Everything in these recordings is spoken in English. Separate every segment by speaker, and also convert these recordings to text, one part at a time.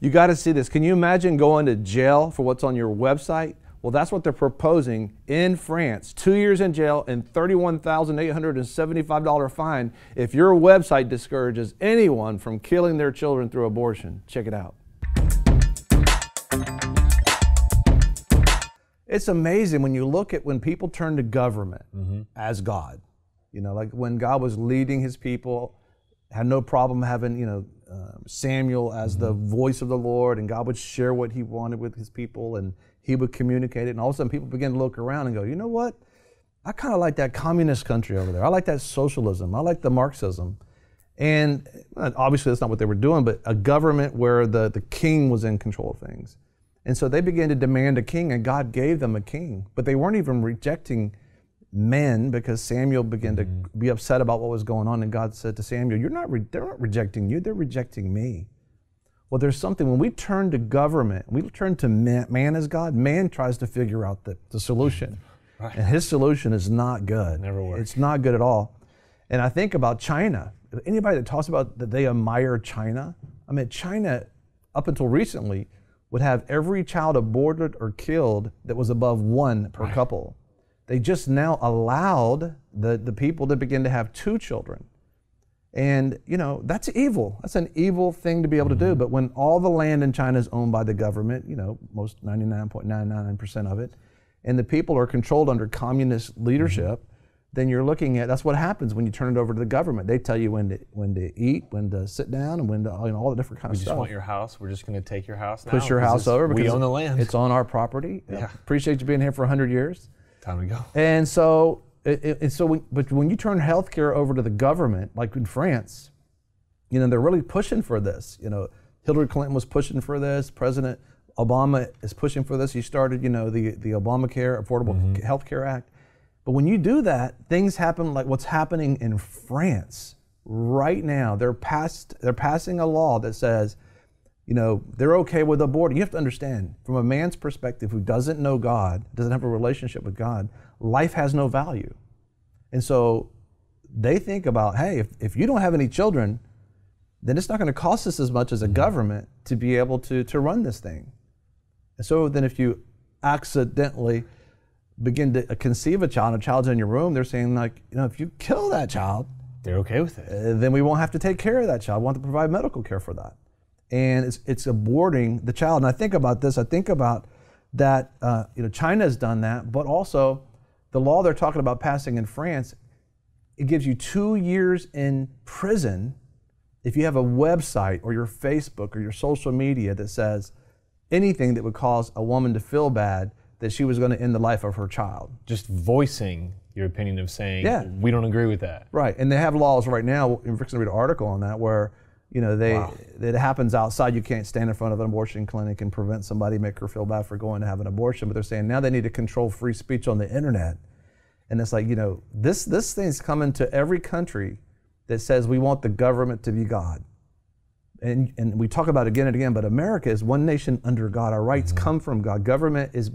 Speaker 1: You got to see this. Can you imagine going to jail for what's on your website? Well, that's what they're proposing in France. 2 years in jail and $31,875 fine if your website discourages anyone from killing their children through abortion. Check it out. It's amazing when you look at when people turn to government as God. You know, like when God was leading his people, had no problem having, Samuel as the voice of the Lord, and God would share what he wanted with his people, and he would communicate it. And all of a sudden people begin to look around and go, you know what? I kind of like that communist country over there. I like that socialism. I like the Marxism. And obviously that's not what they were doing, but a government where the king was in control of things. And so they began to demand a king, and God gave them a king. But they weren't even rejecting men, because Samuel began to be upset about what was going on. And God said to Samuel, they're not rejecting you, they're rejecting me. Well, there's something, when we turn to government, we turn to man as God, man tries to figure out the solution. Right. And his solution is not good.
Speaker 2: Never works.
Speaker 1: It's not good at all. And I think about China. Anybody that talks about that they admire China, I mean, China, up until recently, would have every child aborted or killed that was above 1 per couple. They just now allowed the people to begin to have 2 children. And, that's evil. That's an evil thing to be able to do. But when all the land in China is owned by the government, most 99.999% of it, and the people are controlled under communist leadership, then you're looking at, that's what happens when you turn it over to the government. They tell you when to eat, when to sit down, and when to, all the different kinds of stuff.
Speaker 2: We just want your house. We're just going to take your house now.
Speaker 1: Push your house over because
Speaker 2: we own the land.
Speaker 1: It's on our property.
Speaker 2: Yeah.
Speaker 1: Appreciate you being here for 100 years.
Speaker 2: Time to go.
Speaker 1: And so, but when you turn healthcare over to the government, like in France, they're really pushing for this. Hillary Clinton was pushing for this. President Obama is pushing for this. He started, the Obamacare, Affordable Health Care Act. But when you do that, things happen like what's happening in France right now. They're passing a law that says, they're okay with aborting. You have to understand, from a man's perspective who doesn't know God, doesn't have a relationship with God, life has no value. And so they think about, hey, if you don't have any children, then it's not going to cost us as much as a government to be able to run this thing. And so then if you accidentally begin to conceive a child, and a child's in your room, they're saying if you kill that child,
Speaker 2: they're okay with it.
Speaker 1: Then we won't have to take care of that child. We won't have to provide medical care for that. And it's aborting the child. And I think about this. I think about that. China has done that, but also the law they're talking about passing in France. It gives you 2 years in prison if you have a website or your Facebook or your social media that says anything that would cause a woman to feel bad that she was going to end the life of her child.
Speaker 2: Just voicing your opinion of saying, we don't agree with that.
Speaker 1: Right. And they have laws right now. We're going to read an article on that where it happens outside. You can't stand in front of an abortion clinic and prevent somebody, make her feel bad for going to have an abortion. But they're saying now they need to control free speech on the internet. And it's like, this thing's coming to every country that says we want the government to be God. And we talk about it again and again, but America is one nation under God. Our rights come from God. Government is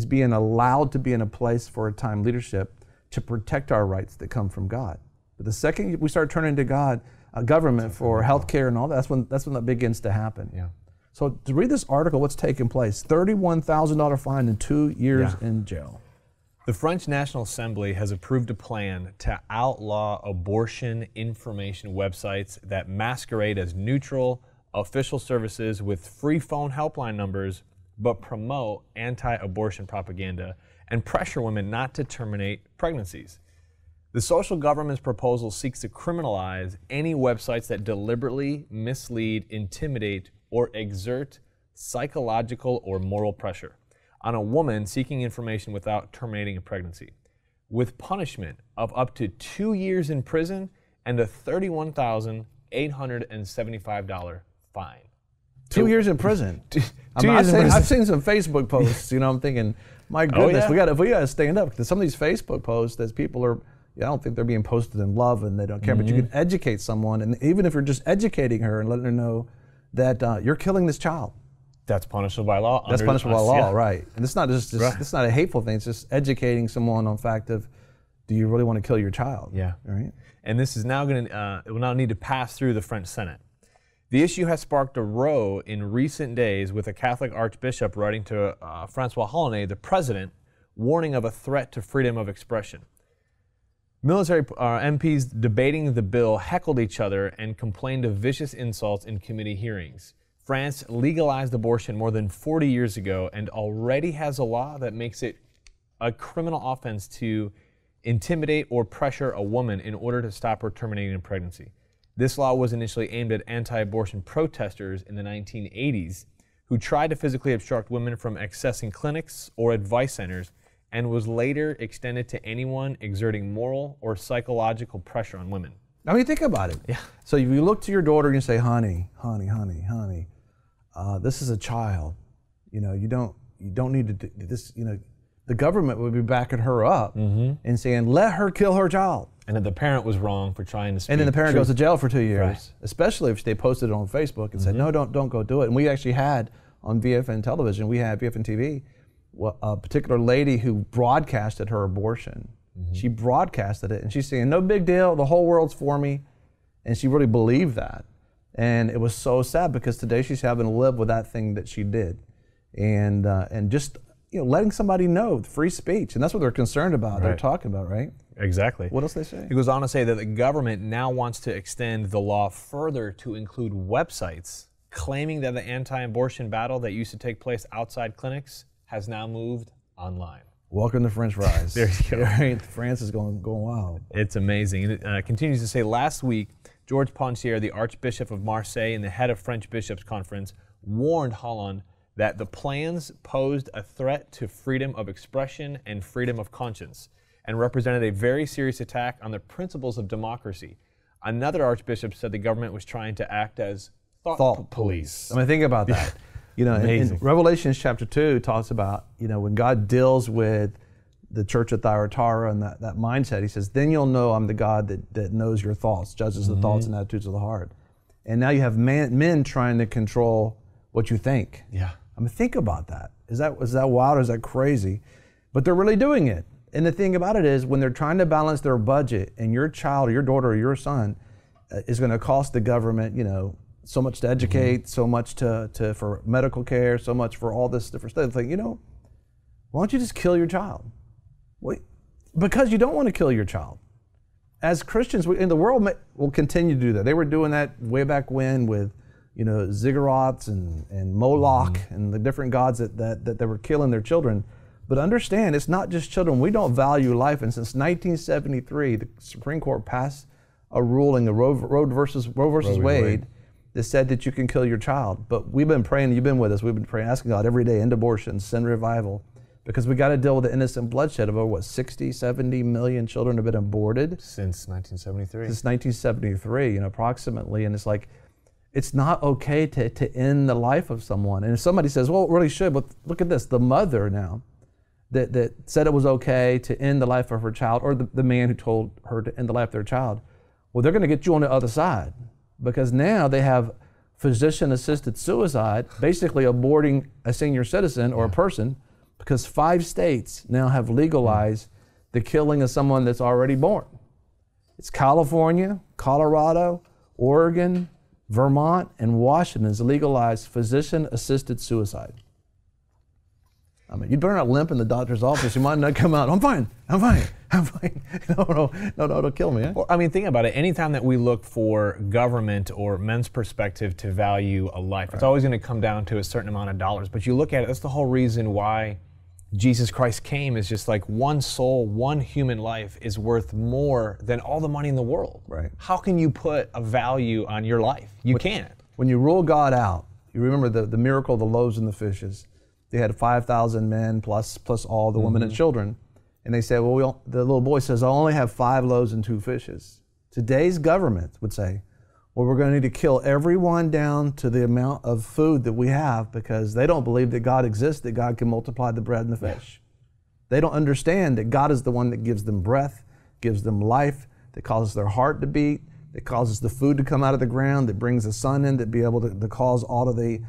Speaker 1: being allowed to be in a place for a time, leadership, to protect our rights that come from God. But the second we start turning to God, government for health care and all that, that's when that begins to happen.
Speaker 2: Yeah.
Speaker 1: So to read this article, what's taking place? $31,000 fine and 2 years in jail.
Speaker 2: The French National Assembly has approved a plan to outlaw abortion information websites that masquerade as neutral official services with free phone helpline numbers, but promote anti-abortion propaganda and pressure women not to terminate pregnancies. The social government's proposal seeks to criminalize any websites that deliberately mislead, intimidate, or exert psychological or moral pressure on a woman seeking information without terminating a pregnancy, with punishment of up to 2 years in prison and a $31,875 fine.
Speaker 1: 2 years in prison. I've seen some Facebook posts. I'm thinking, my goodness, we got to stand up because some of these Facebook posts that people are. I don't think they're being posted in love and they don't care. But you can educate someone, and even if you're just educating her and letting her know that you're killing this child.
Speaker 2: That's punishable by law.
Speaker 1: That's punishable by law, right? And it's not it's not a hateful thing. It's just educating someone on the fact of, do you really want to kill your child?
Speaker 2: Yeah.
Speaker 1: Right.
Speaker 2: And this is now going to it will now need to pass through the French Senate. The issue has sparked a row in recent days, with a Catholic archbishop writing to Francois Hollande, the president, warning of a threat to freedom of expression. Military MPs debating the bill heckled each other and complained of vicious insults in committee hearings. France legalized abortion more than 40 years ago and already has a law that makes it a criminal offense to intimidate or pressure a woman in order to stop her terminating a pregnancy. This law was initially aimed at anti-abortion protesters in the 1980s who tried to physically obstruct women from accessing clinics or advice centers, and was later extended to anyone exerting moral or psychological pressure on women.
Speaker 1: I mean, think about it.
Speaker 2: Yeah.
Speaker 1: So if you look to your daughter and you say, honey, honey, honey, honey, this is a child. You know, you don't need to do this. You know, the government would be backing her up and saying, let her kill her child.
Speaker 2: And then the parent was wrong for trying to speak.
Speaker 1: And then the parent goes to jail for 2 years,
Speaker 2: Right.
Speaker 1: especially if they posted it on Facebook and said, no, don't go do it. And we actually had on VFN television, we had VFN TV, a particular lady who broadcasted her abortion. She broadcasted it, and she's saying, no big deal, the whole world's for me. And she really believed that. And it was so sad, because today she's having to live with that thing that she did. And just, you know, letting somebody know, free speech, and that's what they're concerned about, they're talking about, right?
Speaker 2: Exactly.
Speaker 1: What else they say?
Speaker 2: He goes on to say that the government now wants to extend the law further to include websites, claiming that the anti-abortion battle that used to take place outside clinics has now moved online.
Speaker 1: Welcome to French fries.
Speaker 2: There you go.
Speaker 1: Right? France is going wild.
Speaker 2: It's amazing. It continues to say, last week, George Poncier, the Archbishop of Marseille and the head of French Bishops' Conference, warned Hollande that the plans posed a threat to freedom of expression and freedom of conscience, and represented a very serious attack on the principles of democracy. Another archbishop said the government was trying to act as thought police.
Speaker 1: I mean, think about that. You know, in Revelation chapter 2 talks about, you know, when God deals with the church of Thyatira and that mindset, he says, then you'll know I'm the God that knows your thoughts, judges the thoughts and attitudes of the heart. And now you have men trying to control what you think.
Speaker 2: Yeah.
Speaker 1: I mean, think about that. Is that wild or is that crazy? But they're really doing it. And the thing about it is, when they're trying to balance their budget, and your child or your daughter or your son is going to cost the government, you know, so much to educate, so much for medical care, so much for all this different stuff. It's like, you know, why don't you just kill your child? Wait, because you don't want to kill your child. As Christians in the world, will continue to do that. They were doing that way back when with, you know, ziggurats and Moloch and the different gods that they were killing their children. But understand, it's not just children. We don't value life. And since 1973, the Supreme Court passed a ruling, the Roe versus Wade, that said that you can kill your child. But we've been praying, you've been with us, we've been praying, asking God every day, end abortion, send revival, because we got to deal with the innocent bloodshed of over, what, 60, 70 million children have been aborted?
Speaker 2: Since 1973.
Speaker 1: Since 1973, you know, approximately. And it's like, it's not okay to end the life of someone. And if somebody says, well, it really should, but look at this, the mother now that said it was okay to end the life of her child, or the man who told her to end the life of their child, well, they're going to get you on the other side. Because now they have physician-assisted suicide, basically aborting a senior citizen or a person, because 5 states now have legalized the killing of someone that's already born. It's California, Colorado, Oregon, Vermont, and Washington has legalized physician-assisted suicide. I mean, you better not limp in the doctor's office. You might not come out, I'm fine. No, don't kill me. Eh?
Speaker 2: Well, I mean, think about it. Anytime that we look for government or men's perspective to value a life, it's always going to come down to a certain amount of dollars. But you look at it, that's the whole reason why Jesus Christ came, is just like one soul, one human life is worth more than all the money in the world.
Speaker 1: Right.
Speaker 2: How can you put a value on your life? You can't.
Speaker 1: When you rule God out, you remember the miracle of the loaves and the fishes. They had 5,000 men plus all the women and children. And they said, well, the little boy says, I only have 5 loaves and 2 fishes. Today's government would say, well, we're going to need to kill everyone down to the amount of food that we have, because they don't believe that God exists, that God can multiply the bread and the fish. They don't understand that God is the one that gives them breath, gives them life, that causes their heart to beat, that causes the food to come out of the ground, that brings the sun in, to be able to cause all of the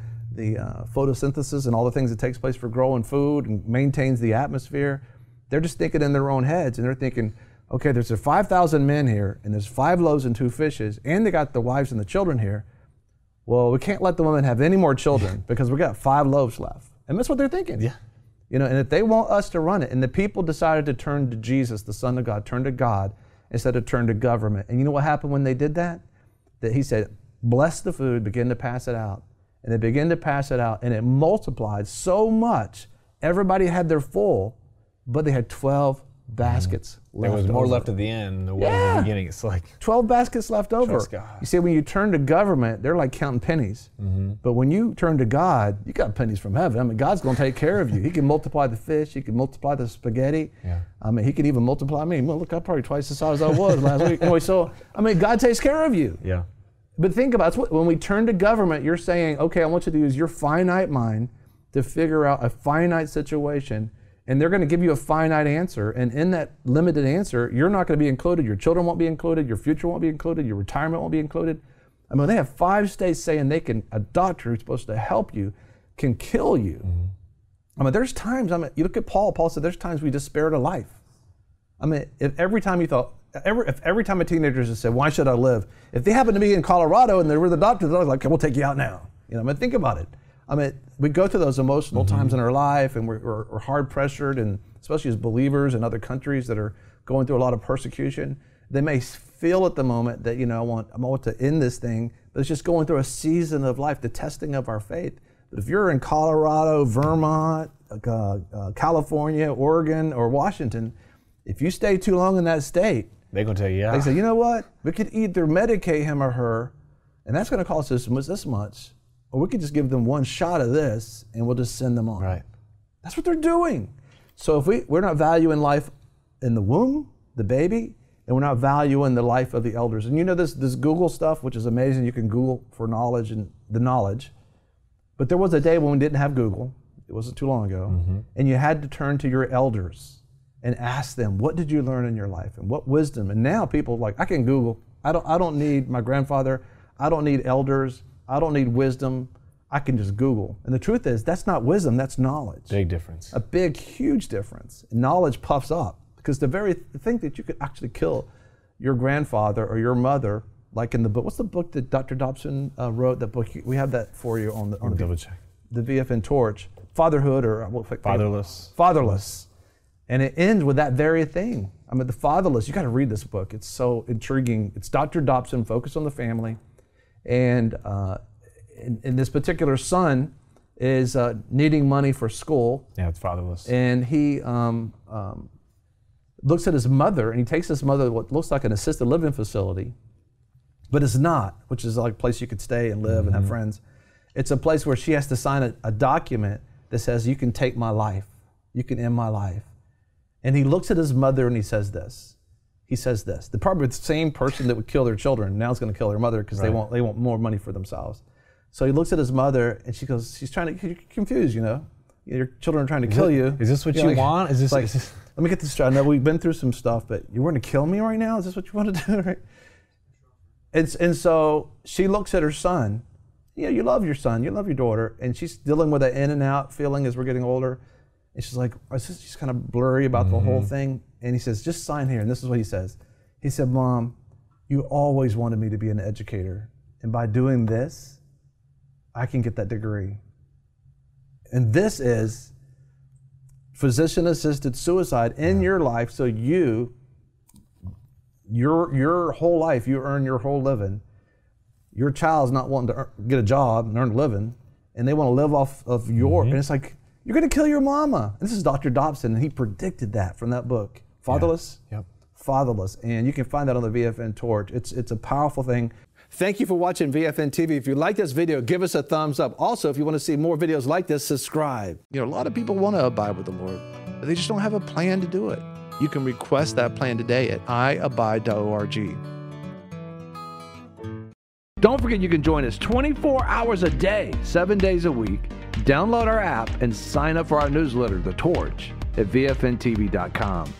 Speaker 1: photosynthesis and all the things that takes place for growing food and maintains the atmosphere. They're just thinking in their own heads, and they're thinking, okay, there's 5,000 men here, and there's 5 loaves and 2 fishes, and they got the wives and the children here. well, we can't let the women have any more children because we got 5 loaves left. And that's what they're thinking.
Speaker 2: Yeah.
Speaker 1: You know, and if they want us to run it, and the people decided to turn to Jesus, the Son of God, turn to God instead of turn to government. And you know what happened when they did that? That he said, bless the food, begin to pass it out. And they began to pass it out, and it multiplied so much. Everybody had their full, but they had 12 baskets left
Speaker 2: There was more
Speaker 1: over.
Speaker 2: left at the end than there was at the beginning. It's like
Speaker 1: 12 baskets left over.
Speaker 2: Trust God.
Speaker 1: You see, when you turn to government, they're like counting pennies. But when you turn to God, you got pennies from heaven. I mean, God's going to take care of you. He can multiply the fish. He can multiply the spaghetti.
Speaker 2: Yeah.
Speaker 1: I mean, he can even multiply me. Well, look, I'm probably twice the size I was last week. Anyway, so, I mean, God takes care of you.
Speaker 2: Yeah.
Speaker 1: But think about it. When we turn to government, you're saying, okay, I want you to use your finite mind to figure out a finite situation, and they're going to give you a finite answer. And in that limited answer, you're not going to be included. Your children won't be included. Your future won't be included. Your retirement won't be included. I mean, they have 5 states saying a doctor who's supposed to help you can kill you. I mean, there's times, you look at Paul. Paul said there's times we despaired of life. I mean, if every time you thought, if every time a teenager just said, why should I live? If they happen to be in Colorado and they were the doctors, they're like, okay, we'll take you out now. You know, I mean, think about it. I mean, we go through those emotional times in our life, and we're hard pressured, and especially as believers in other countries that are going through a lot of persecution. They may feel at the moment that, you know, I want to end this thing, but it's just going through a season of life, the testing of our faith. But if you're in Colorado, Vermont, California, Oregon, or Washington, if you stay too long in that state,
Speaker 2: They're going to tell you, yeah.
Speaker 1: they say, you know what? We could either medicate him or her, and that's going to cost us this much, or we could just give them one shot of this, and we'll just send them on.
Speaker 2: Right.
Speaker 1: That's what they're doing. So if we're not valuing life in the womb, the baby, and we're not valuing the life of the elders. And you know this Google stuff, which is amazing. You can Google for knowledge and the knowledge. But there was a day when we didn't have Google. It wasn't too long ago. And you had to turn to your elders and ask them, what did you learn in your life and what wisdom? And now people are like, I can Google. I don't need my grandfather. I don't need elders. I don't need wisdom. I can just Google. And the truth is, that's not wisdom, that's knowledge.
Speaker 2: Big difference.
Speaker 1: A big, huge difference. Knowledge puffs up, because the thing that you could actually kill your grandfather or your mother, like in the book, what's the book that Dr. Dobson wrote? That book, we have that for you on the VFN Torch. Fatherhood, or
Speaker 2: Fatherless.
Speaker 1: Fatherless. And it ends with that very thing. I mean, the fatherless, you got to read this book. It's so intriguing. It's Dr. Dobson, focused on the family. And this particular son is needing money for school.
Speaker 2: Yeah, it's fatherless.
Speaker 1: And he looks at his mother, and he takes his mother to what looks like an assisted living facility, but it's not, which is like a place you could stay and live and have friends. It's a place where she has to sign a document that says, you can take my life. You can end my life. And he looks at his mother and he says this. He says this. Probably the same person that would kill their children now is going to kill their mother because they want more money for themselves. So he looks at his mother, and she goes, she's trying to, you're confused, you know. Your children are trying to kill you.
Speaker 2: Is this what you want? Is this
Speaker 1: like, let me get this straight. I know we've been through some stuff, but you want to kill me right now? Is this what you want to do? Right? And so she looks at her son. You love your son, you love your daughter, and she's dealing with that in and out feeling as we're getting older. And she's like, she's kind of blurry about the whole thing. And he says, just sign here. And this is what he says. He said, Mom, you always wanted me to be an educator. And by doing this, I can get that degree. And this is physician-assisted suicide in your life, so your whole life, you earn your whole living. Your child's not wanting to get a job and earn a living, and they want to live off of and it's like, you're going to kill your mama. And this is Dr. Dobson, and he predicted that from that book. Fatherless?
Speaker 2: Yep.
Speaker 1: Fatherless. And you can find that on the VFN Torch. It's a powerful thing. Thank you for watching VFN TV. If you like this video, give us a thumbs up. Also, if you want to see more videos like this, subscribe. You know, a lot of people want to abide with the Lord, but they just don't have a plan to do it. You can request that plan today at iabide.org. Don't forget you can join us 24 hours a day, 7 days a week. Download our app and sign up for our newsletter, The Torch, at vfntv.com.